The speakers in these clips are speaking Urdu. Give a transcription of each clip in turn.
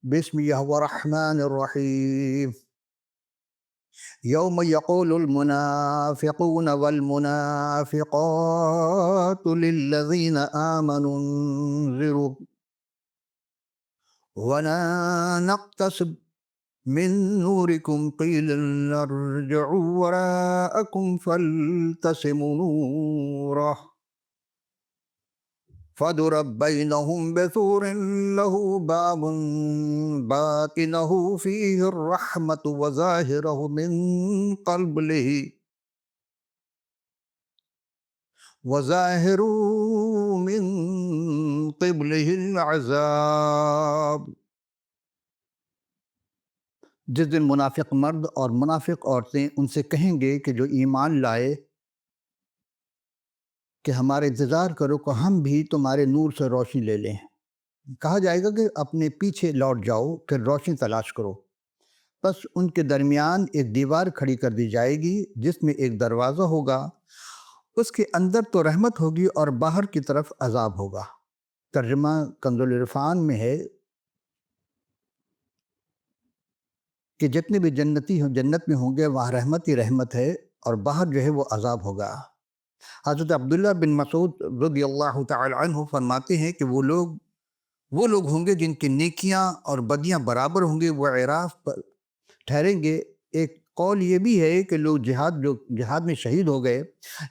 بسم الله الرحمن الرحيم. يوم يقول المنافقون والمنافقات للذين آمنوا انظروا ولا نقتسب من نوركم قيل ارجعوا وراءكم فالتسموا نورا فضرب بينهم بسور له باب باطنه فيه الرحمة وظاهره من قبله العذاب. جس دن منافق مرد اور منافق عورتیں ان سے کہیں گے کہ جو ایمان لائے کہ ہمارے انتظار کرو کہ ہم بھی تمہارے نور سے روشنی لے لیں. کہا جائے گا کہ اپنے پیچھے لوٹ جاؤ، پھر روشنی تلاش کرو. بس ان کے درمیان ایک دیوار کھڑی کر دی جائے گی جس میں ایک دروازہ ہوگا، اس کے اندر تو رحمت ہوگی اور باہر کی طرف عذاب ہوگا. ترجمہ کنز العرفان میں ہے کہ جتنے بھی جنتی جنت میں ہوں گے وہاں رحمت ہی رحمت ہے، اور باہر جو ہے وہ عذاب ہوگا. حضرت عبداللہ بن مسعود رضی اللہ تعالی عنہ فرماتے ہیں کہ وہ لوگ ہوں گے جن کی نیکیاں اور بدیاں برابر ہوں گے، وہ اعراف پر ٹھہریں گے. ایک قول یہ بھی ہے کہ جو جہاد میں شہید ہو گئے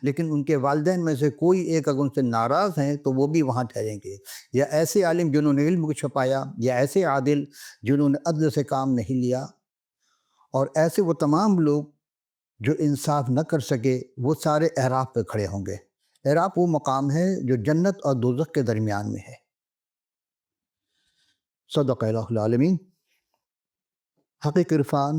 لیکن ان کے والدین میں سے کوئی ایک اگر ان سے ناراض ہیں تو وہ بھی وہاں ٹھہریں گے، یا ایسے عالم جنہوں نے علم کو چھپایا، یا ایسے عادل جنہوں نے عدل سے کام نہیں لیا، اور ایسے وہ تمام لوگ جو انصاف نہ کر سکے، وہ سارے اعراف پہ کھڑے ہوں گے. اعراف وہ مقام ہے جو جنت اور دوزخ کے درمیان میں ہے. صدق اللہ العالمین. حقیقی عرفان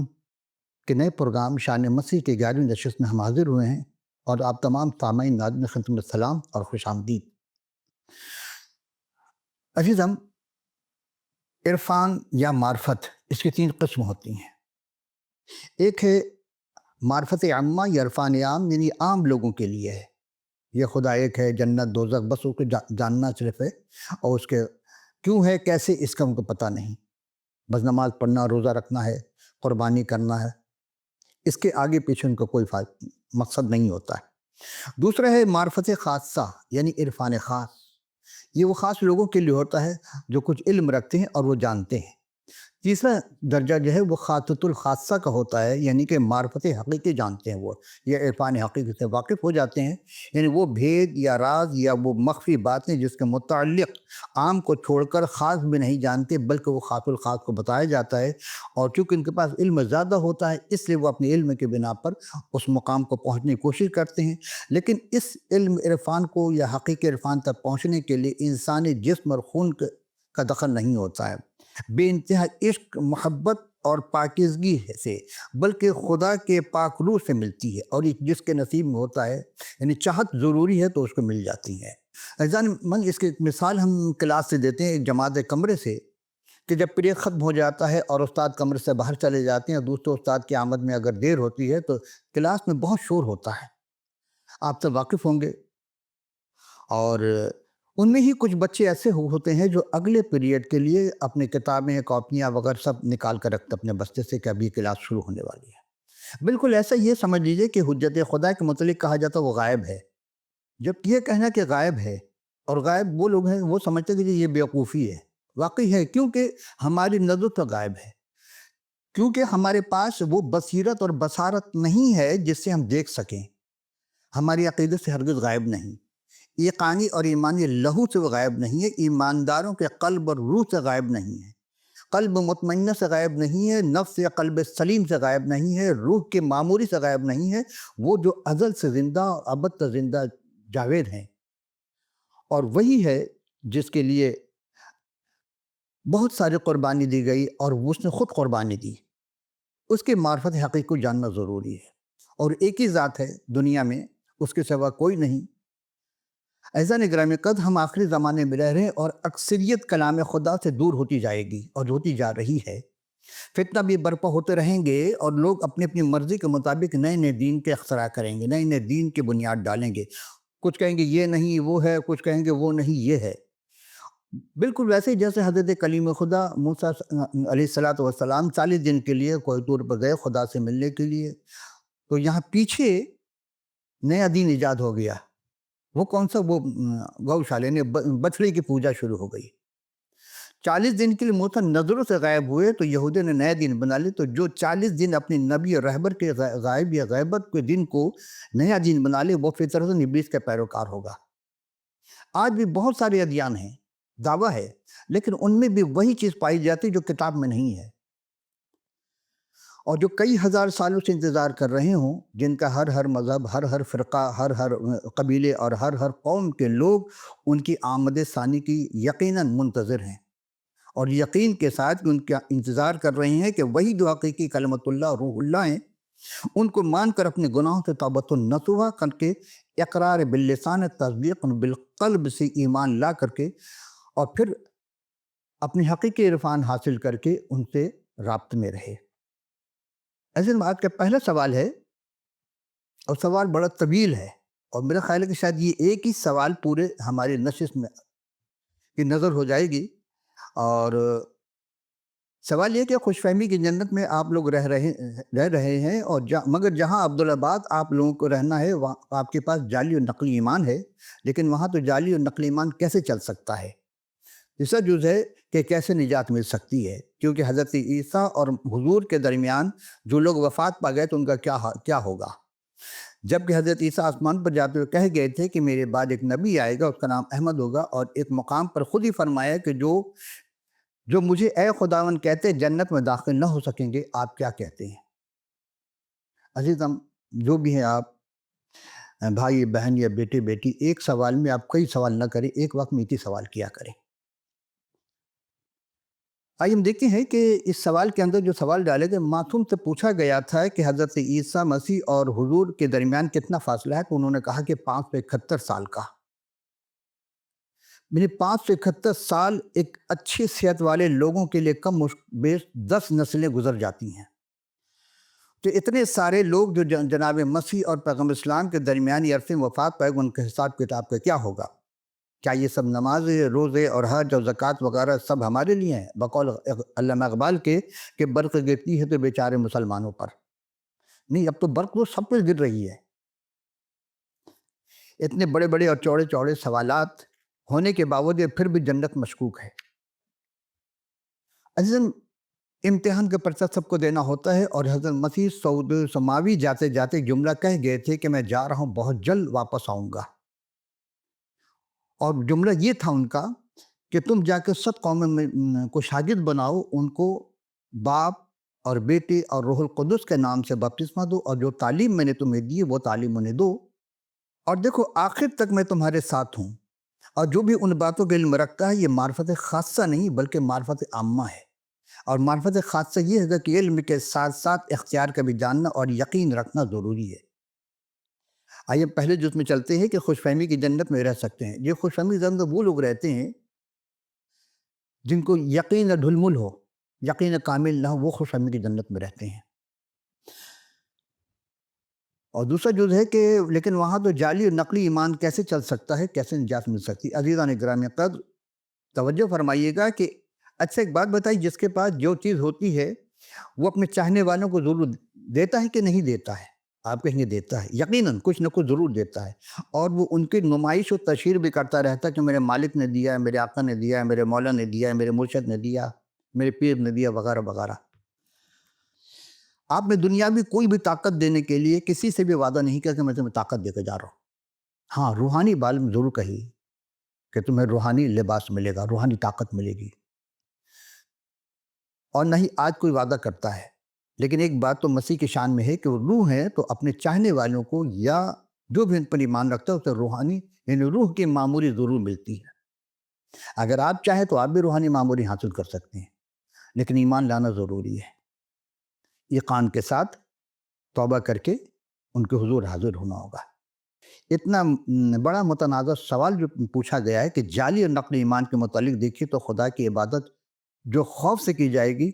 کے نئے پروگرام شان مسیح کے 11ویں نشست میں ہم حاضر ہوئے ہیں، اور آپ تمام سامعین ناظرین خدمت السلام اور خوش آمدید. عزیزم، عرفان یا معرفت، اس کی 3 قسم ہوتی ہیں. ایک ہے معرفت عامہ یا عرفان عام، یعنی عام لوگوں کے لیے ہے. یہ خدا ایک ہے، جنت دوزخ، بس اس کو جاننا صرف ہے، اور اس کے کیوں ہے کیسے اس کا ان کو پتہ نہیں. بس نماز پڑھنا، روزہ رکھنا ہے، قربانی کرنا ہے، اس کے آگے پیچھے ان کو کوئی مقصد نہیں ہوتا ہے. دوسرا ہے معرفت خاصہ یعنی عرفان خاص. یہ وہ خاص لوگوں کے لیے ہوتا ہے جو کچھ علم رکھتے ہیں اور وہ جانتے ہیں. تیسرا درجہ جو ہے وہ خاصۃ الخاصہ کا ہوتا ہے، یعنی کہ معرفت حقیقی جانتے ہیں، وہ یہ عرفان حقیقی سے واقف ہو جاتے ہیں. یعنی وہ بھید یا راز یا وہ مخفی باتیں جس کے متعلق عام کو چھوڑ کر خاص بھی نہیں جانتے، بلکہ وہ خاص الخاص کو بتایا جاتا ہے. اور چونکہ ان کے پاس علم زیادہ ہوتا ہے اس لیے وہ اپنے علم کے بنا پر اس مقام کو پہنچنے کی کوشش کرتے ہیں. لیکن اس علم عرفان کو یا حقیقی عرفان تک پہنچنے کے لیے انسانی جسم اور خون کا دخل نہیں ہوتا ہے، بے انتہا عشق، محبت اور پاکیزگی سے، بلکہ خدا کے پاک روح سے ملتی ہے، اور جس کے نصیب میں ہوتا ہے، یعنی چاہت ضروری ہے تو اس کو مل جاتی ہے. عزیزان من، اس کی مثال ہم کلاس سے دیتے ہیں، ایک جماعت کمرے سے، کہ جب پیریڈ ختم ہو جاتا ہے اور استاد کمرے سے باہر چلے جاتے ہیں، دوسرے استاد کی آمد میں اگر دیر ہوتی ہے تو کلاس میں بہت شور ہوتا ہے. آپ تو واقف ہوں گے. اور ان میں ہی کچھ بچے ایسے ہوتے ہیں جو اگلے پیریڈ کے لیے اپنی کتابیں، کاپیاں وغیرہ سب نکال کر رکھتے اپنے بستے سے کہ ابھی کلاس شروع ہونے والی ہے. بالکل ایسا یہ سمجھ لیجئے کہ حجت خدا کے متعلق کہا جاتا ہے وہ غائب ہے. جب یہ کہنا کہ غائب ہے، اور غائب وہ لوگ ہیں وہ سمجھتے ہیں کہ یہ بیوقوفی ہے. واقعی ہے، کیونکہ ہماری نظر تو غائب ہے، کیونکہ ہمارے پاس وہ بصیرت اور بصارت نہیں ہے جس سے ہم دیکھ سکیں. ہماری عقیدت سے ہرگز غائب نہیں، یقینی اور ایمانی لہو سے وہ غائب نہیں ہے، ایمانداروں کے قلب اور روح سے غائب نہیں ہے، قلب مطمئنہ سے غائب نہیں ہے، نفس یا قلب سلیم سے غائب نہیں ہے، روح کے معموری سے غائب نہیں ہے. وہ جو ازل سے زندہ اور ابد تک زندہ جاوید ہیں، اور وہی ہے جس کے لیے بہت ساری قربانی دی گئی، اور اس نے خود قربانی دی. اس کے معرفت حقیقی کو جاننا ضروری ہے. اور ایک ہی ذات ہے دنیا میں، اس کے سوا کوئی نہیں۔ عزیزان گرامی قدر، ہم آخری زمانے میں رہ رہے ہیں اور اکثریت کلام خدا سے دور ہوتی جائے گی اور ہوتی جا رہی ہے۔ فتنہ بھی برپا ہوتے رہیں گے اور لوگ اپنی اپنی مرضی کے مطابق نئے نئے دین کے اختراع کریں گے، نئے نئے دین کی بنیاد ڈالیں گے۔ کچھ کہیں گے یہ نہیں وہ ہے، کچھ کہیں گے وہ نہیں یہ ہے۔ بالکل ویسے ہی جیسے حضرت کلیم خدا موسیٰ علیہ السلام 40 دن کے لیے کوہ طور پر گئے خدا سے ملنے کے لیے، تو یہاں پیچھے نیا دین ایجاد ہو گیا۔ وہ کون سا؟ وہ گوشالے نے بچڑی کی پوجا شروع ہو گئی۔ 40 دن کے لیے موسیٰ نظروں سے غائب ہوئے تو یہودیوں نے نئے دن بنا لی۔ تو جو 40 دن اپنی نبی اور رہبر کے غائب یا غیبت کے دن کو نیا دین بنا لے، وہ فطرت ابلیس کا پیروکار ہوگا۔ آج بھی بہت سارے ادیان ہیں، دعویٰ ہے، لیکن ان میں بھی وہی چیز پائی جاتی جو کتاب میں نہیں ہے، اور جو کئی ہزار سالوں سے انتظار کر رہے ہوں، جن کا ہر مذہب، ہر فرقہ، ہر قبیلے اور ہر قوم کے لوگ ان کی آمد ثانی کی یقیناً منتظر ہیں، اور یقین کے ساتھ ان کا انتظار کر رہے ہیں کہ وہی جو حقیقی کلمت اللہ روح اللہ ہیں، ان کو مان کر اپنے گناہوں سے توبۃ النصوح کر کے، اقرار باللسان، تصدیق بالقلب سے ایمان لا کر کے، اور پھر اپنی حقیقی عرفان حاصل کر کے ان سے رابطے میں رہے۔ ایسے آج کا پہلا سوال ہے، اور سوال بڑا طویل ہے، اور میرا خیال ہے کہ شاید یہ ایک ہی سوال پورے ہماری نشست میں کی نظر ہو جائے گی۔ اور سوال یہ کہ خوش فہمی کی جنت میں آپ لوگ رہ رہے ہیں، اور مگر جہاں عبدالآباد آپ لوگوں کو رہنا ہے وہاں آپ کے پاس جعلی و نقلی ایمان ہے، لیکن وہاں تو جعلی و نقلی ایمان کیسے چل سکتا ہے؟ تیسرا جز ہے کہ کیسے نجات مل سکتی ہے، کیونکہ حضرت عیسیٰ اور حضور کے درمیان جو لوگ وفات پا گئے تو ان کا کیا ہوگا؟ جبکہ حضرت عیسیٰ آسمان پر جاتے ہوئے کہہ گئے تھے کہ میرے بعد ایک نبی آئے گا، اس کا نام احمد ہوگا، اور ایک مقام پر خود ہی فرمایا کہ جو مجھے اے خداوند کہتے جنت میں داخل نہ ہو سکیں گے، آپ کیا کہتے ہیں؟ عزیزم، جو بھی ہیں آپ، بھائی بہن یا بیٹے بیٹی، ایک سوال میں آپ کئی سوال نہ کریں، ایک وقت میں ایک ہی سوال کیا کریں۔ آئیے ہم دیکھتے ہیں کہ اس سوال کے اندر جو سوال ڈالے گئے، معصوم سے پوچھا گیا تھا کہ حضرت عیسیٰ مسیح اور حضور کے درمیان کتنا فاصلہ ہے، تو انہوں نے کہا کہ 571 سال کا۔ یعنی 571 سال ایک اچھی صحت والے لوگوں کے لیے کم بیش 10 نسلیں گزر جاتی ہیں۔ تو اتنے سارے لوگ جو جناب مسیح اور پیغمبر اسلام کے درمیانی عرصے میں وفات پائے، ان کے حساب کتاب کا کیا ہوگا؟ کیا یہ سب نمازیں، روزے اور حج اور زکوٰۃ وغیرہ سب ہمارے لیے ہیں؟ بقول علامہ اقبال کے کہ برق گرتی ہے تو بیچارے مسلمانوں پر۔ نہیں، اب تو برق تو سب پر گر رہی ہے۔ اتنے بڑے بڑے اور چوڑے چوڑے سوالات ہونے کے باوجود پھر بھی جنت مشکوک ہے۔ عزیزاً، امتحان کا پرچہ سب کو دینا ہوتا ہے، اور حضرت مسیح سعود سماوی جاتے جاتے جملہ کہہ گئے تھے کہ میں جا رہا ہوں، بہت جلد واپس آؤں گا۔ اور جملہ یہ تھا ان کا کہ تم جا کے 7 قوموں کو شاگرد بناؤ، ان کو باپ اور بیٹے اور روح القدس کے نام سے بپتسمہ دو، اور جو تعلیم میں نے تمہیں دی وہ تعلیم انہیں دو، اور دیکھو آخر تک میں تمہارے ساتھ ہوں۔ اور جو بھی ان باتوں کے علم رکھتا ہے، یہ معرفت خاصہ نہیں بلکہ معرفت عامہ ہے، اور معرفت خاصہ یہ ہے کہ علم کے ساتھ ساتھ اختیار کا بھی جاننا اور یقین رکھنا ضروری ہے۔ آئیے پہلے جز میں چلتے ہیں کہ خوش فہمی کی جنت میں رہ سکتے ہیں۔ یہ خوش فہمی جنت وہ لوگ رہتے ہیں جن کو یقین ڈھلمل ہو، یقین کامل نہ ہو، وہ خوش فہمی کی جنت میں رہتے ہیں۔ اور دوسرا جز ہے کہ لیکن وہاں تو جعلی اور نقلی ایمان کیسے چل سکتا ہے، کیسے نجات مل سکتی؟ عزیزان گرامی قدر، توجہ فرمائیے گا کہ اچھا ایک بات بتائی، جس کے پاس جو چیز ہوتی ہے وہ اپنے چاہنے والوں کو ضرور دیتا ہے کہ نہیں دیتا ہے؟ آپ کہیں گے دیتا ہے، یقیناً کچھ نہ کچھ ضرور دیتا ہے، اور وہ ان کی نمائش و تشہیر بھی کرتا رہتا ہے کہ میرے مالک نے دیا ہے، میرے آقا نے دیا ہے، میرے مولا نے دیا ہے، میرے مرشد نے دیا، میرے پیر نے دیا، وغیرہ وغیرہ۔ آپ میں دنیاوی کوئی بھی طاقت دینے کے لیے کسی سے بھی وعدہ نہیں کیا کہ میں تمہیں طاقت دے کے جا رہا ہوں۔ ہاں، روحانی بال میں ضرور کہی کہ تمہیں روحانی لباس ملے گا، روحانی طاقت ملے گی، اور نہ ہی آج کوئی وعدہ کرتا ہے۔ لیکن ایک بات تو مسیح کی شان میں ہے کہ وہ روح ہے، تو اپنے چاہنے والوں کو یا جو بھی ان پر ایمان رکھتا ہے اسے روحانی یعنی روح کی معموری ضرور ملتی ہے۔ اگر آپ چاہیں تو آپ بھی روحانی معموری حاصل کر سکتے ہیں، لیکن ایمان لانا ضروری ہے، یقین کے ساتھ توبہ کر کے ان کے حضور حاضر ہونا ہوگا۔ اتنا بڑا متنازع سوال جو پوچھا گیا ہے کہ جعلی اور نقل ایمان کے متعلق دیکھیے تو خدا کی عبادت جو خوف سے کی جائے گی،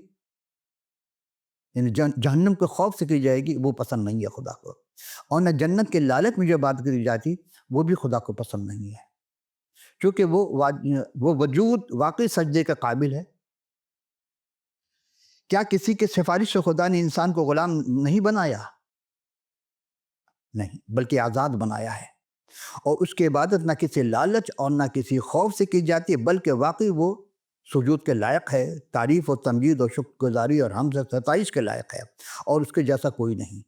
یعنی جہنم کے خوف سے کی جائے گی، وہ پسند نہیں ہے خدا کو، اور نہ جنت کے لالچ میں جو بات کری جاتی وہ بھی خدا کو پسند نہیں ہے، کیونکہ وہ وجود واقعی سجدے کا قابل ہے۔ کیا کسی کے سفارش سے خدا نے انسان کو غلام نہیں بنایا؟ نہیں، بلکہ آزاد بنایا ہے، اور اس کی عبادت نہ کسی لالچ اور نہ کسی خوف سے کی جاتی ہے، بلکہ واقعی وہ سجود کے لائق ہے، تعریف و تمجید اور شکر گزاری اور حمد و ستائش کے لائق ہے، اور اس کے جیسا کوئی نہیں۔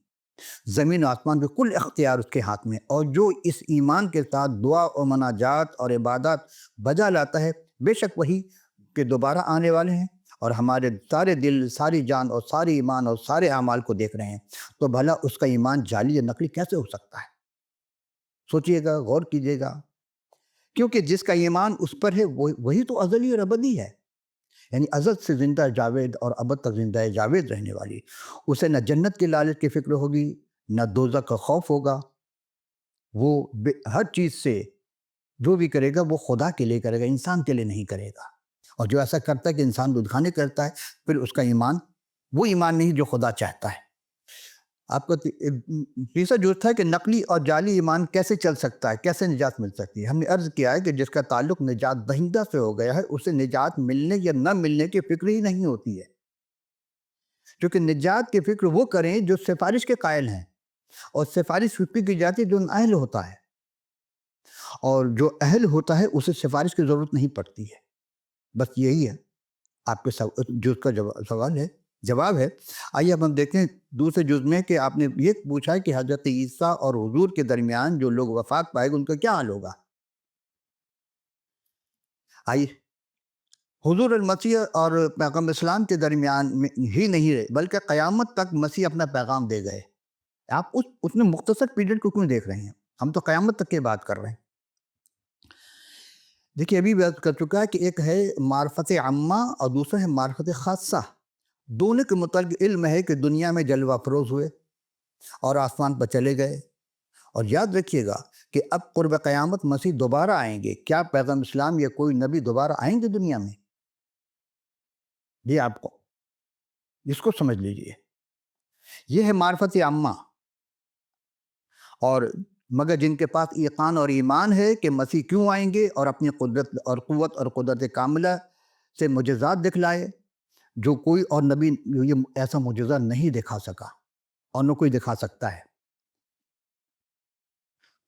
زمین و آسمان کے کل اختیار اس کے ہاتھ میں، اور جو اس ایمان کے ساتھ دعا و مناجات اور عبادات بجا لاتا ہے، بے شک وہی کہ دوبارہ آنے والے ہیں اور ہمارے سارے دل، ساری جان اور ساری ایمان اور سارے اعمال کو دیکھ رہے ہیں، تو بھلا اس کا ایمان جعلی یا نقلی کیسے ہو سکتا ہے؟ سوچئے گا، غور کیجئے گا، کیونکہ جس کا ایمان اس پر ہے وہی تو ازلی اور ابدی ہے، یعنی ازل سے زندہ جاوید اور ابد تک زندہ جاوید رہنے والی۔ اسے نہ جنت کے لالچ کی فکر ہوگی، نہ دوزخ کا خوف ہوگا، وہ ہر چیز سے جو بھی کرے گا وہ خدا کے لیے کرے گا، انسان کے لیے نہیں کرے گا، اور جو ایسا کرتا ہے کہ انسان کو دکھانے کرتا ہے، پھر اس کا ایمان وہ ایمان نہیں جو خدا چاہتا ہے۔ آپ کا تیسرا جو تھا کہ نقلی اور جعلی ایمان کیسے چل سکتا ہے، کیسے نجات مل سکتی ہے؟ ہم نے عرض کیا ہے کہ جس کا تعلق نجات دہندہ سے ہو گیا ہے، اسے نجات ملنے یا نہ ملنے کی فکر ہی نہیں ہوتی ہے، کیونکہ نجات کی فکر وہ کریں جو سفارش کے قائل ہیں، اور سفارش فکر کی جاتی ہے جو اہل ہوتا ہے، اور جو اہل ہوتا ہے اسے سفارش کی ضرورت نہیں پڑتی ہے۔ بس یہی ہے آپ کے جو اس کا سوال ہے، جواب ہے۔ آئیے اب ہم دیکھیں دوسرے جز میں کہ آپ نے یہ پوچھا ہے کہ حضرت عیسیٰ اور حضور کے درمیان جو لوگ وفات پائے گا ان کا کیا حال ہوگا۔ آئیے، حضور المسیح اور پیغمبر اسلام کے درمیان میں ہی نہیں رہے بلکہ قیامت تک مسیح اپنا پیغام دے گئے۔ آپ اس میں مختصر پیریڈ کو کیوں دیکھ رہے ہیں؟ ہم تو قیامت تک کی بات کر رہے ہیں۔ دیکھیے ابھی بات کر چکا ہے کہ ایک ہے معرفت عامہ اور دوسرا ہے معرفت خاصہ۔ دونوں کے متعلق علم ہے کہ دنیا میں جلوہ افروز ہوئے اور آسمان پر چلے گئے، اور یاد رکھیے گا کہ اب قرب قیامت مسیح دوبارہ آئیں گے۔ کیا پیغمبر اسلام یا کوئی نبی دوبارہ آئیں گے دنیا میں؟ یہ آپ کو اس کو سمجھ لیجئے، یہ ہے معرفت عامہ، اور مگر جن کے پاس یقین اور ایمان ہے کہ مسیح کیوں آئیں گے اور اپنی قدرت اور قوت اور قدرت کاملہ سے معجزات دکھلائے، جو کوئی اور نبی یہ ایسا معجزہ نہیں دکھا سکا اور نہ کوئی دکھا سکتا ہے۔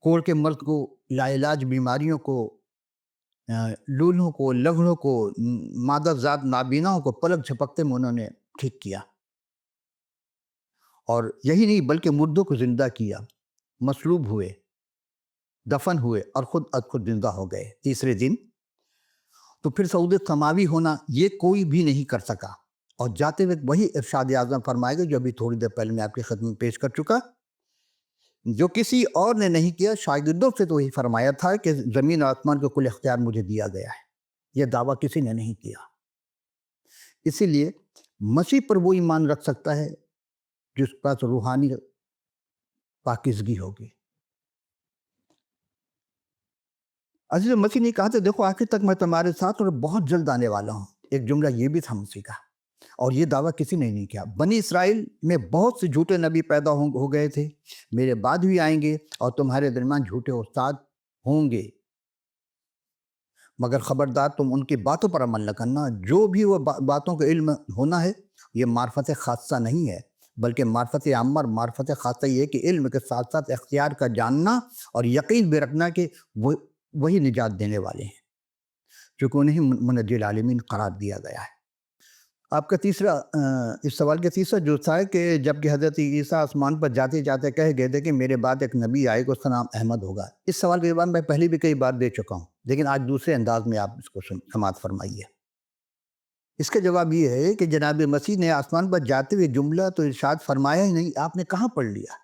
کوڑ کے مرض کو، لاعلاج بیماریوں کو، لولوں کو، لنگڑوں کو، مادہ ذات نابیناؤں کو پلک جھپکتے میں انہوں نے ٹھیک کیا، اور یہی نہیں بلکہ مردوں کو زندہ کیا، مصلوب ہوئے، دفن ہوئے اور خود زندہ ہو گئے تیسرے دن۔ تو پھر صعود سماوی ہونا یہ کوئی بھی نہیں کر سکا، اور جاتے ہوئے وہی ارشاد اعظم فرمائے گا جو ابھی تھوڑی دیر پہلے میں آپ کی خدمت میں پیش کر چکا، جو کسی اور نے نہیں کیا، شاگردوں سے تو وہی فرمایا تھا کہ زمین اور آسمان کا کل اختیار مجھے دیا گیا ہے۔ یہ دعویٰ کسی نے نہیں کیا، اسی لیے مسیح پر وہ ایمان رکھ سکتا ہے جس پر روحانی پاکیزگی ہوگی۔ عزیز مسیح نے کہا تھا دیکھو آخر تک میں تمہارے ساتھ اور بہت جلد آنے والا ہوں۔ ایک جملہ یہ بھی تھا مسیح کا، اور یہ دعویٰ کسی نے نہیں کیا۔ بنی اسرائیل میں بہت سے جھوٹے نبی پیدا ہو گئے تھے، میرے بعد بھی آئیں گے اور تمہارے درمیان جھوٹے استاد ہوں گے، مگر خبردار تم ان کی باتوں پر عمل نہ کرنا۔ جو بھی وہ باتوں کا علم ہونا ہے یہ معرفت خاصہ نہیں ہے، بلکہ معرفت عامہ اور معرفت خاصہ یہ ہے کہ علم کے ساتھ ساتھ اختیار کا جاننا اور یقین بھی رکھنا کہ وہی نجات دینے والے ہیں، چونکہ انہیں منجی العالمین قرار دیا گیا ہے۔ آپ کا تیسرا اس سوال کا تیسرا جو تھا کہ جب کہ حضرت عیسیٰ آسمان پر جاتے جاتے کہہ گئے تھے کہ میرے بعد ایک نبی آئے گا، اس کا نام احمد ہوگا۔ اس سوال کے جواب میں پہلے بھی کئی بار دے چکا ہوں، لیکن آج دوسرے انداز میں آپ اس کو سماعت فرمائیے۔ اس کا جواب یہ ہے کہ جناب مسیح نے آسمان پر جاتے ہوئے جملہ تو ارشاد فرمایا ہی نہیں، آپ نے کہاں پڑھ لیا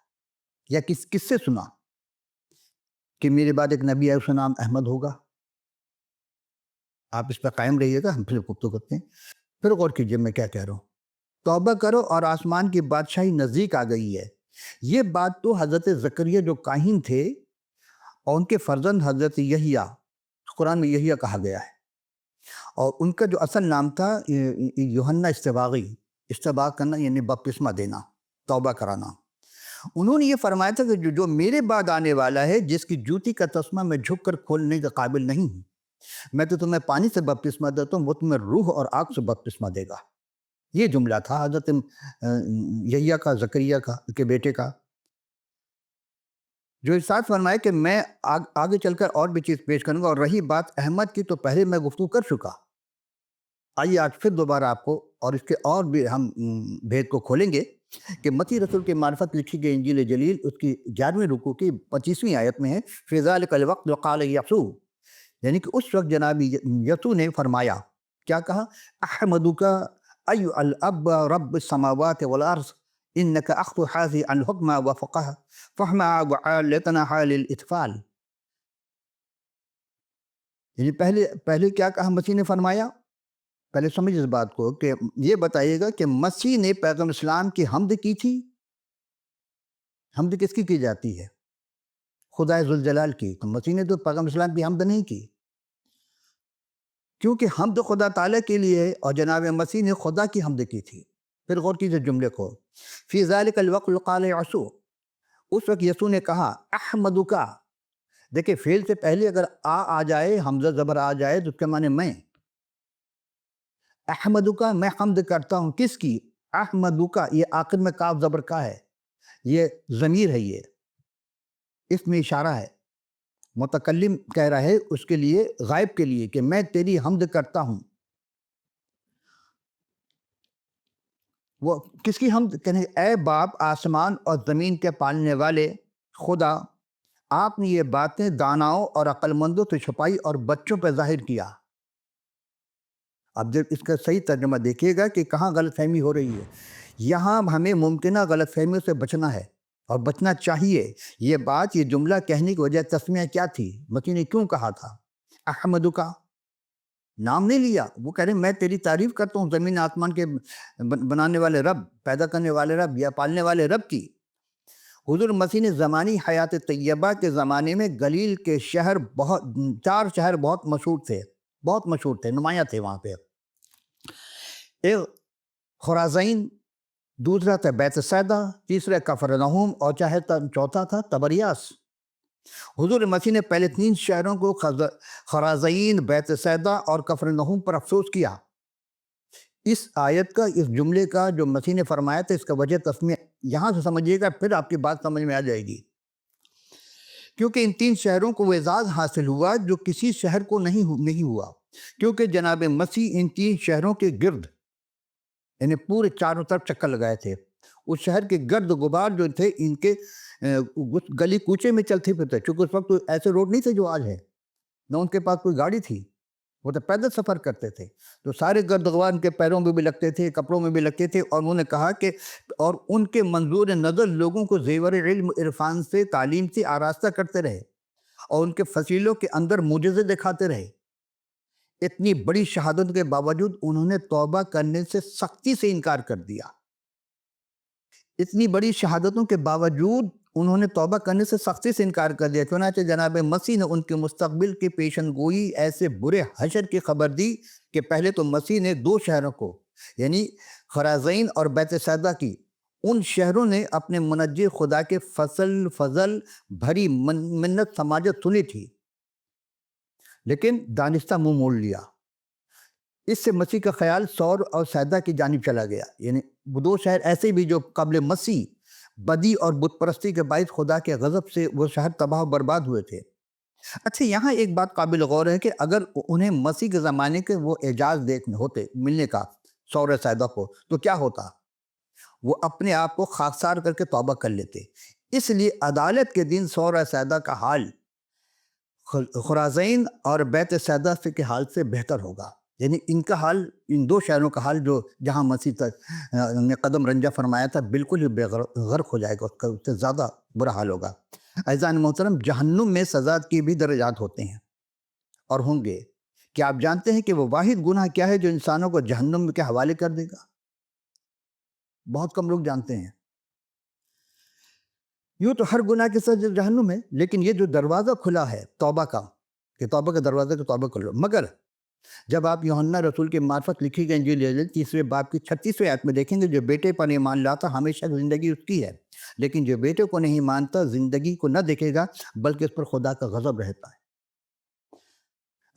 یا کس سے سنا کہ میرے بعد ایک نبی آئے، اس کا نام احمد ہوگا؟ آپ اس پہ قائم رہیے گا، ہم پھر گفتگو کرتے ہیں۔ پھر غور کیجئے میں کیا کہہ رہا ہوں۔ توبہ کرو اور آسمان کی بادشاہی نزدیک آ گئی ہے۔ یہ بات تو حضرت زکریا جو کاہن تھے اور ان کے فرزند حضرت یحییٰ، قرآن میں یحییٰ کہا گیا ہے، اور ان کا جو اصل نام تھا یوحنا استباغی، استباغ کرنا یعنی بپتسمہ دینا، توبہ کرانا۔ انہوں نے یہ فرمایا تھا کہ جو میرے بعد آنے والا ہے، جس کی جوتی کا تسمہ میں جھک کر کھولنے کے قابل نہیں ہوں، میں تو تمہیں پانی سے بپتسمہ دیتا ہوں، وہ تمہیں روح اور آگ سے بپتسمہ دے گا۔ یہ جملہ تھا حضرت یحییٰ کا، زکریا کا، کے بیٹے کا، جو ارشاد فرمائے کہ میں آگے چل کر اور بھی چیز پیش کروں گا۔ اور رہی بات احمد کی، تو پہلے میں گفتگو کر چکا، آئیے آج پھر دوبارہ آپ کو اور اس کے اور بھی ہم بھید کو کھولیں گے کہ مسیح رسول کی معرفت لکھی گئی انجیل جلیل، اس کی 11ویں رکوع کی 25ویں آیت میں ہے، فی ذالک الوقت قال یسوع، یعنی کہ اس وقت جناب یسوع نے فرمایا، کیا کہا؟ احمدک ای الاب رب السماوات والارض انک اخذ حاضی عن حکم و فقہ فہما وعالتنا حال الاطفال۔ یعنی پہلے کیا کہا مسیح نے فرمایا؟ پہلے سمجھ اس بات کو کہ یہ بتائیے گا کہ مسیح نے پیغمبر اسلام کی حمد کی تھی۔ حمد کس کی جاتی ہے؟ خدا ذوالجلال کی۔ تو مسیح نے تو پیغمبر اسلام کی حمد نہیں کی، کیونکہ حمد خدا تعالیٰ کے لیے ہے، اور جناب مسیح نے خدا کی حمد کی تھی۔ پھر غور کیجئے جملے کو، فی ذالک الوقت قال یسوع، اس وقت یسوع نے کہا احمدک۔ دیکھیں فعل سے پہلے اگر آ جائے، حمزہ زبر آ جائے، تو اس کے معنی میں۔ احمدک، میں حمد کرتا ہوں، کس کی؟ احمدک، یہ آخر میں کاف زبر کا ہے، یہ ضمیر ہے، یہ اس میں اشارہ ہے، متکلم کہہ رہا ہے اس کے لیے، غائب کے لیے، کہ میں تیری حمد کرتا ہوں۔ وہ کس کی حمد؟ کہنے اے باپ آسمان اور زمین کے پالنے والے خدا، آپ نے یہ باتیں داناؤں اور عقل مندوں سے چھپائی اور بچوں پہ ظاہر کیا۔ اب جب اس کا صحیح ترجمہ دیکھیے گا کہ کہاں غلط فہمی ہو رہی ہے۔ یہاں ہمیں ممکنہ غلط فہمیوں سے بچنا ہے، اور بچنا چاہیے۔ یہ بات، یہ جملہ کہنے کی وجہ تسمیہ کیا تھی؟ مسیح نے کیوں کہا تھا احمدک؟ نام نہیں لیا، وہ کہہ رہے ہیں میں تیری تعریف کرتا ہوں، زمین آسمان کے بنانے والے رب، پیدا کرنے والے رب یا پالنے والے رب کی۔ حضور مسیح نے زمانی حیات طیبہ کے زمانے میں گلیل کے شہر، 4 شہر بہت مشہور تھے، نمایاں تھے وہاں پہ۔ ایک خرازین، دوسرا تھا بیت سیدا، تیسرا کفرنہوم، اور چوتھا تھا تبریاس۔ حضور مسیح نے پہلے 3 شہروں کو، خرازین، بیت سیدا اور کفرنہوم پر افسوس کیا۔ اس آیت کا، اس جملے کا جو مسیح نے فرمایا تھا، اس کا وجہ تسمیہ یہاں سے سمجھیے گا، پھر آپ کی بات سمجھ میں آ جائے گی۔ کیونکہ ان 3 شہروں کو وہ اعزاز حاصل ہوا جو کسی شہر کو نہیں ہوا، کیونکہ جناب مسیح ان 3 شہروں کے گرد، یعنی پورے چاروں طرف چکر لگائے تھے۔ اس شہر کے گرد غبار جو تھے، ان کے گلی کوچے میں چلتے پھرتے، چونکہ اس وقت ایسے روڈ نہیں تھے جو آج ہے، نہ ان کے پاس کوئی گاڑی تھی، وہ تو پیدل سفر کرتے تھے، تو سارے گرد غبار ان کے پیروں میں بھی لگتے تھے، کپڑوں میں بھی لگتے تھے۔ اور انہوں نے کہا کہ اور ان کے منظور نظر لوگوں کو زیور علم عرفان سے، تعلیم سے آراستہ کرتے رہے، اور ان کے فصیلوں کے اندر معجزے دکھاتے رہے۔ اتنی بڑی شہادت کے باوجود انہوں نے توبہ کرنے سے سختی سے انکار کر دیا۔ اتنی بڑی شہادتوں کے باوجود انہوں نے توبہ کرنے سے سختی سے انکار کر دیا۔ چنانچہ جناب مسیح نے ان کے مستقبل کی پیشن گوئی ایسے برے حشر کی خبر دی کہ پہلے تو مسیح نے 2 شہروں کو، یعنی خرازین اور بیت سیدا کی، ان شہروں نے اپنے منجی خدا کے فضل بھری منت سماجت سنی تھی، لیکن دانستہ منہ موڑ لیا۔ اس سے مسیح کا خیال سور اور سیدا کی جانب چلا گیا، یعنی وہ 2 شہر ایسے بھی جو قبل مسیح بدی اور بت پرستی کے باعث خدا کے غضب سے وہ شہر تباہ و برباد ہوئے تھے۔ اچھا، یہاں ایک بات قابل غور ہے کہ اگر انہیں مسیح کے زمانے کے وہ اعجاز ملنے کا سور سیدا کو، تو کیا ہوتا؟ وہ اپنے آپ کو خاکسار کر کے توبہ کر لیتے۔ اس لیے عدالت کے دن سور سیدا کا حال خرازین اور بیت سیدا کے حال سے بہتر ہوگا، یعنی ان کا حال، ان 2 شہروں کا حال جو جہاں مسیح تک نے قدم رنجہ فرمایا تھا، بالکل ہی غرق ہو جائے گا، اس سے زیادہ برا حال ہوگا۔ عزیزان محترم، جہنم میں سزا کی بھی درجات ہوتے ہیں اور ہوں گے۔ کیا آپ جانتے ہیں کہ وہ واحد گناہ کیا ہے جو انسانوں کو جہنم کے حوالے کر دے گا؟ بہت کم لوگ جانتے ہیں۔ یوں تو ہر گناہ کے ساتھ جہنم ہے، لیکن یہ جو دروازہ کھلا ہے توبہ کا، کہ توبہ کا دروازہ کہ توبہ کر لو، مگر جب آپ یوحنا رسول کی معرفت لکھی گئی انجیل 3 باب کی 36ویں آیت میں دیکھیں گے، جو بیٹے پر ایمان لاتا ہمیشہ زندگی اس کی ہے، لیکن جو بیٹے کو نہیں مانتا زندگی کو نہ دیکھے گا بلکہ اس پر خدا کا غضب رہتا ہے۔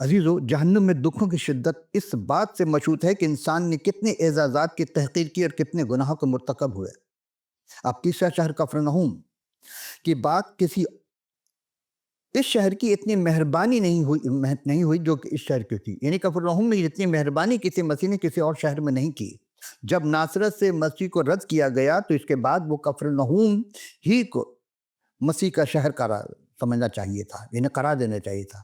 عزیزو، جہنم میں دکھوں کی شدت اس بات سے مشہود ہے کہ انسان نے کتنے اعزازات کی تحقیر کی اور کتنے گناہوں کو مرتکب ہوئے۔ اب تیسرا شہر کفرنہوم کی بات، کسی اس شہر کی اتنی مہربانی نہیں ہوئی جو کہ اس شہر کی تھی، یعنی کفرنہوم میں اتنی مہربانی کسی مسیح نے کسی اور شہر میں نہیں کی۔ جب ناصرت سے مسیح کو رد کیا گیا تو اس کے بعد وہ کفرنہوم ہی کو مسیح کا شہر قرار سمجھنا چاہیے تھا، یعنی قرار دینا چاہیے تھا۔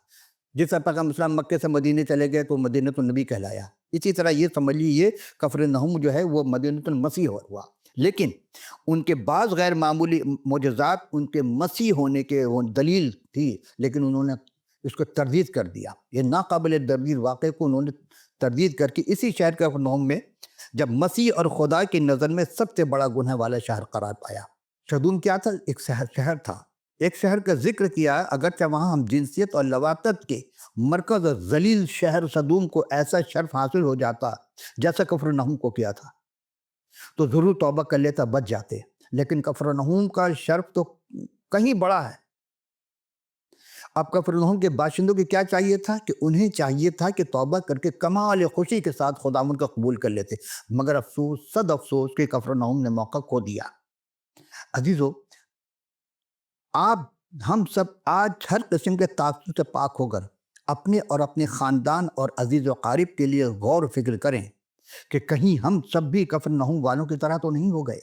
جس طرح پیغمبر اسلام مکے سے مدینے چلے گئے تو مدینۃ النبی کہلایا، اسی طرح یہ سمجھ لیجیے کفرنہوم جو ہے وہ مدینۃ المسیح ہوا۔ لیکن ان کے بعض غیر معمولی معجزات ان کے مسیح ہونے کے وہ دلیل تھی، لیکن انہوں نے اس کو تردید کر دیا۔ یہ ناقابل تردید واقعے کو انہوں نے تردید کر کے اسی شہر کفرنہوم میں جب مسیح اور خدا کی نظر میں سب سے بڑا گناہ والا شہر قرار پایا۔ سدوم کیا تھا؟ ایک شہر تھا، ایک شہر کا ذکر کیا، اگرچہ وہاں ہم جنسیت اور لواطت کے مرکز اور ذلیل شہر سدوم کو ایسا شرف حاصل ہو جاتا جیسا کفرنہوم کو کیا تھا تو ضرور توبہ کر لیتا، بچ جاتے، لیکن کفرنہوم کا شرف تو کہیں بڑا ہے۔ اب کفرنہوم کے باشندوں کی کیا چاہیے تھا؟ کہ انہیں چاہیے تھا کہ توبہ کر کے کمال خوشی کے ساتھ خداوند کا قبول کر لیتے، مگر افسوس صد افسوس کہ کفرنہوم نے موقع کھو دیا۔ عزیزو، ہم سب آج ہر قسم کے تعصب سے پاک ہو کر اپنے اور اپنے خاندان اور عزیز و قارب کے لیے غور و فکر کریں کہ کہیں ہم سب بھی کفرنہوم والوں کی طرح تو نہیں ہو گئے،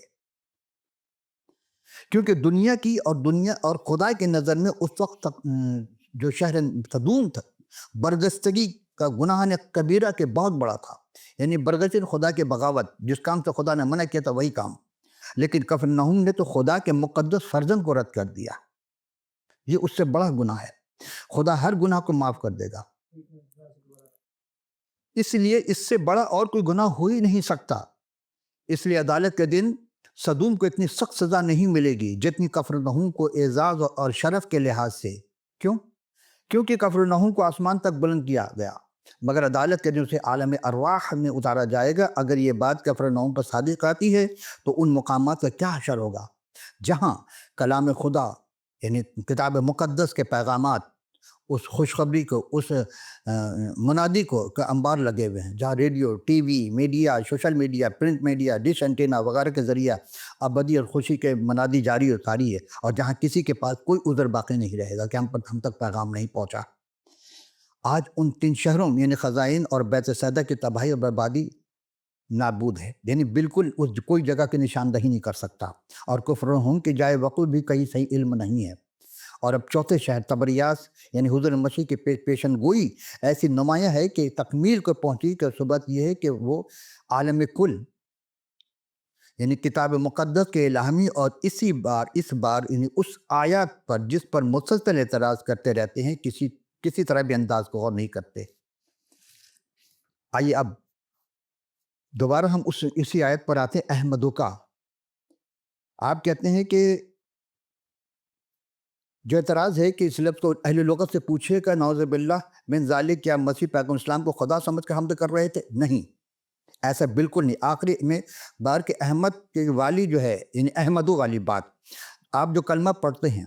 کیونکہ دنیا اور خدا کی نظر میں اس وقت تک جو شہر سدوم تھا برگزیدگی کا گناہ کبیرہ کے بہت بڑا تھا، یعنی برگزید خدا کے بغاوت، جس کام سے خدا نے منع کیا تھا وہی کام، لیکن کفرنہوم نے تو خدا کے مقدس فرزند کو رد کر دیا۔ یہ اس سے بڑا گناہ ہے، خدا ہر گناہ کو معاف کر دے گا، اس لیے اس سے بڑا اور کوئی گناہ ہو ہی نہیں سکتا۔ اس لیے عدالت کے دن سدوم کو اتنی سخت سزا نہیں ملے گی جتنی کفرنہوم کو اعزاز اور شرف کے لحاظ سے۔ کیوں؟ کیونکہ کفرنہوم کو آسمان تک بلند کیا گیا، مگر عدالت کے دن اسے عالم ارواح میں اتارا جائے گا۔ اگر یہ بات کفرنہوم پر صادق آتی ہے تو ان مقامات کا کیا حشر ہوگا جہاں کلام خدا یعنی کتاب مقدس کے پیغامات، اس خوشخبری کو، اس منادی کو انبار لگے ہوئے ہیں، جہاں radio, T V, media, social media, print media, dish antenna وغیرہ کے ذریعہ ابدی اور خوشی کے منادی جاری اور ساری ہے، اور جہاں کسی کے پاس کوئی عذر باقی نہیں رہے گا کہ ہم تک پیغام نہیں پہنچا۔ آج ان 3 شہروں یعنی خزائن اور بیت سیدہ کی تباہی اور بربادی نابود ہے، یعنی بالکل کوئی جگہ کی نشاندہی نہیں کر سکتا، اور کفرنہوم کی جائے وقوع بھی کہیں صحیح علم نہیں ہے۔ اور اب چوتھے شہر تبریاس یعنی حضور مسیح کی پیشن گوئی ایسی نمایاں ہے کہ تکمیل کو پہنچی، کہ صبح یہ ہے کہ وہ عالم کل یعنی کتاب مقدس کے الہامی اور اس بار یعنی اس آیات پر جس پر مسلسل اعتراض کرتے رہتے ہیں، کسی طرح بھی انداز کو غور نہیں کرتے۔ آئیے اب دوبارہ ہم اسی آیت پر آتے ہیں، احمدو کا۔ آپ کہتے ہیں کہ جو اعتراض ہے کہ اس لفظ کو اہل لغت سے پوچھے گا، نعوذ باللہ من ذالک، کیا مسیح پیغمبر اسلام کو خدا سمجھ کر حمد کر رہے تھے؟ نہیں، ایسا بالکل نہیں۔ آخری میں بار کے احمد کے والی جو ہے یعنی احمدو والی بات، آپ جو کلمہ پڑھتے ہیں،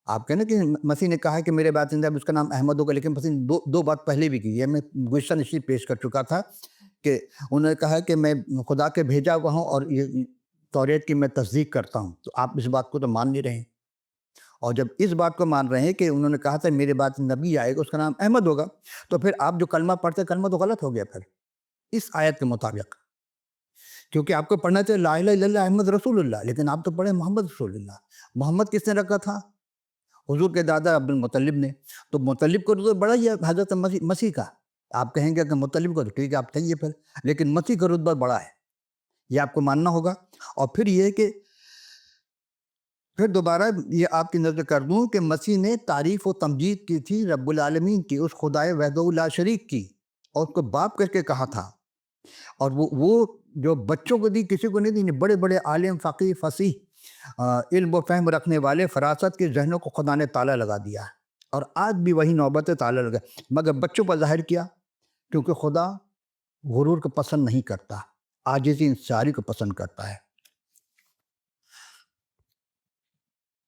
آپ کہنا کہ مسیح نے کہا کہ میرے بعد اس کا نام احمد ہوگا، لیکن مسیح نے دو بات پہلے بھی کی ہے، میں گزشتہ نشید پیش کر چکا تھا کہ انہوں نے کہا کہ میں خدا کے بھیجا ہوا ہوں اور یہ توریت کی میں تصدیق کرتا ہوں، تو آپ اس بات کو تو مان نہیں رہے ہیں۔ اور جب اس بات کو مان رہے ہیں کہ انہوں نے کہا تھا میرے بعد نبی آئے گا اس کا نام احمد ہوگا، تو پھر آپ جو کلمہ پڑھتے کلمہ تو غلط ہو گیا پھر اس آیت کے مطابق، کیونکہ آپ کو پڑھنا تھا لا الہ الا اللہ احمد رسول اللہ، لیکن آپ تو پڑھے محمد رسول اللہ۔ محمد کس نے رکھا تھا؟ حضور کے دادا عبد المطلب نے، تو مطلب کو رتبہ بڑا ہی ہے حضرت مسیح کا۔ آپ کہیں گے کہ مطلب کو، تو ٹھیک ہے آپ کہیے پھر، لیکن مسیح کا رتبہ بڑا ہے، یہ آپ کو ماننا ہوگا۔ اور پھر یہ کہ پھر دوبارہ یہ آپ کی نظر کر دوں کہ مسیح نے تعریف و تمجید کی تھی رب العالمین کی، اس خدائے وحدہ لا شریک کی، اور اس کو باپ کر کے کہا تھا، اور وہ جو بچوں کو دی کسی کو نہیں دی، بڑے بڑے عالم، فقیہ، فصیح علم و فہم رکھنے والے فراست کے ذہنوں کو خدا نے تالا لگا دیا ہے، اور آج بھی وہی نوبت تالا لگا، مگر بچوں پر ظاہر کیا، کیونکہ خدا غرور کو پسند نہیں کرتا، عاجزی انکساری کو پسند کرتا ہے۔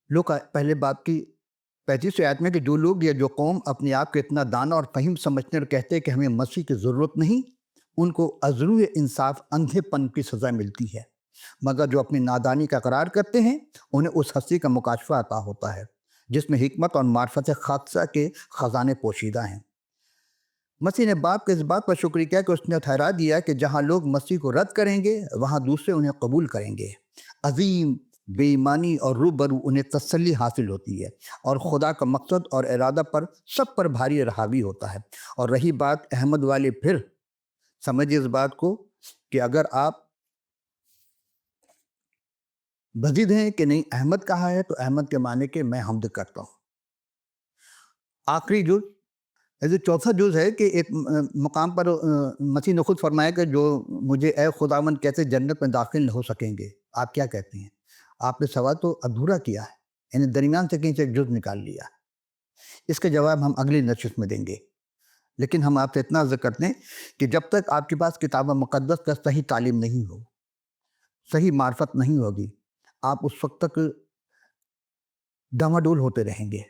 لوگ پہلے باب کی 35 آیت میں کہ جو لوگ یا جو قوم اپنے آپ کو اتنا دانا اور فہیم سمجھتے اور کہتے ہیں کہ ہمیں مسیح کی ضرورت نہیں، ان کو عزلو انصاف اندھے پن کی سزا ملتی ہے، مگر جو اپنی نادانی کا اقرار کرتے ہیں انہیں اس ہستی کا مکاشفہ عطا ہوتا ہے جس میں حکمت اور معرفت خاصہ کے خزانے پوشیدہ ہیں۔ مسیح نے باپ کے اس بات پر شکر کیا کہ اس نے ٹھہرا دیا کہ جہاں لوگ مسیح کو رد کریں گے وہاں دوسرے انہیں قبول کریں گے۔ عظیم بے ایمانی اور روبرو انہیں تسلی حاصل ہوتی ہے، اور خدا کا مقصد اور ارادہ پر سب پر بھاری حاوی ہوتا ہے۔ اور رہی بات احمد والی، پھر سمجھیے اس بات کو کہ اگر آپ مزید ہیں کہ نہیں احمد کہا ہے تو احمد کے معنی کہ میں حمد کرتا ہوں۔ آخری جز ایسے چوتھا جز ہے کہ ایک مقام پر مسیح نے خود فرمایا کہ جو مجھے اے خداوند کیسے جنت میں داخل ہو سکیں گے، آپ کیا کہتے ہیں؟ آپ نے سوال تو ادھورا کیا ہے، یعنی درمیان سے کہیں سے ایک جز نکال لیا۔ اس کا جواب ہم اگلی نشست میں دیں گے، لیکن ہم آپ سے اتنا عرض کرتے ہیں کہ جب تک آپ کے پاس کتاب مقدس کا صحیح تعلیم نہیں ہو، صحیح معرفت نہیں ہوگی، آپ اس وقت تک ڈاواڈول ہوتے رہیں گے۔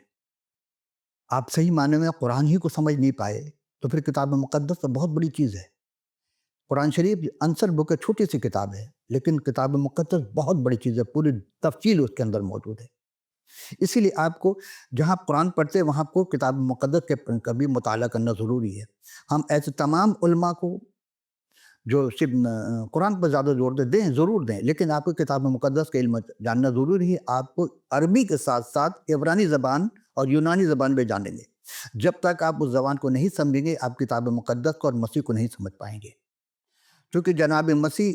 آپ صحیح معنی میں قرآن ہی کو سمجھ نہیں پائے تو پھر کتاب مقدس تو بہت بڑی چیز ہے۔ قرآن شریف عنصر بک چھوٹی سی کتاب ہے، لیکن کتاب مقدس بہت بڑی چیز ہے، پوری تفصیل اس کے اندر موجود ہے۔ اسی لیے آپ کو جہاں قرآن پڑھتے ہیں وہاں کو کتاب مقدس کے کبھی مطالعہ کرنا ضروری ہے۔ ہم ایسے تمام علماء کو جو صرف قرآن پر زیادہ زور دیں ضرور دیں، لیکن آپ کو کتاب مقدس کا علم جاننا ضروری ہے۔ آپ کو عربی کے ساتھ ساتھ عبرانی زبان اور یونانی زبان بھی جانیں گے۔ جب تک آپ اس زبان کو نہیں سمجھیں گے آپ کتاب مقدس کو اور مسیح کو نہیں سمجھ پائیں گے، کیونکہ جناب مسیح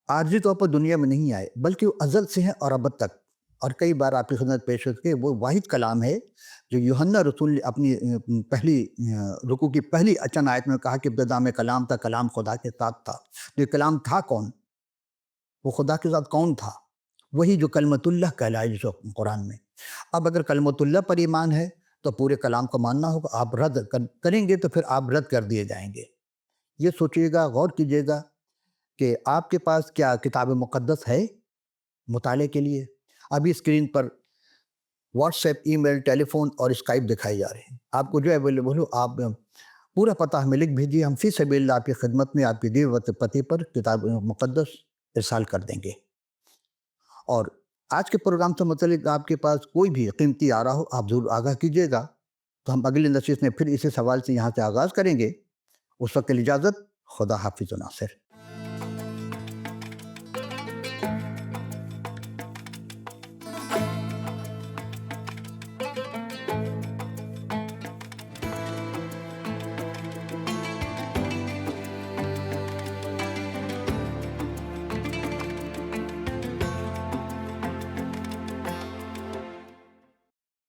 عارضی طور پر دنیا میں نہیں آئے بلکہ وہ ازل سے ہے اور ابد تک۔ اور کئی بار آپ کی خدمت پیش ہو کے وہ واحد کلام ہے جو یوحنا رسول نے اپنی پہلی رکوع کی پہلی اچن آیت میں کہا کہ ابتدا میں کلام تھا، کلام خدا کے ساتھ تھا۔ تو یہ کلام تھا کون؟ وہ خدا کے ساتھ کون تھا؟ وہی جو کلمت اللہ کہلائے جو قرآن میں۔ اب اگر کلمت اللہ پر ایمان ہے تو پورے کلام کو ماننا ہوگا۔ آپ رد کریں گے تو پھر آپ رد کر دیے جائیں گے۔ یہ سوچیے گا، غور کیجیے گا کہ آپ کے پاس کیا کتاب مقدس ہے مطالعے کے لیے؟ ابھی اسکرین پر واٹس ایپ، ای میل، ٹیلی فون اور اسکائپ دکھائے جا رہے ہیں۔ آپ کو جو اویلیبل ہو آپ پورا پتہ ہمیں لکھ بھیجیے، ہم فی سبیل اللہ آپ کی خدمت میں آپ کی دیے ہوئے پتے پر کتاب مقدس ارسال کر دیں گے۔ اور آج کے پروگرام سے متعلق آپ کے پاس کوئی بھی قیمتی آ رہا ہو آپ ضرور آگاہ کیجیے گا، تو ہم اگلی نشست میں پھر اسی سوال سے یہاں سے آغاز کریں گے۔ اس وقت کے لیے اجازت، خدا حافظ و ناصر۔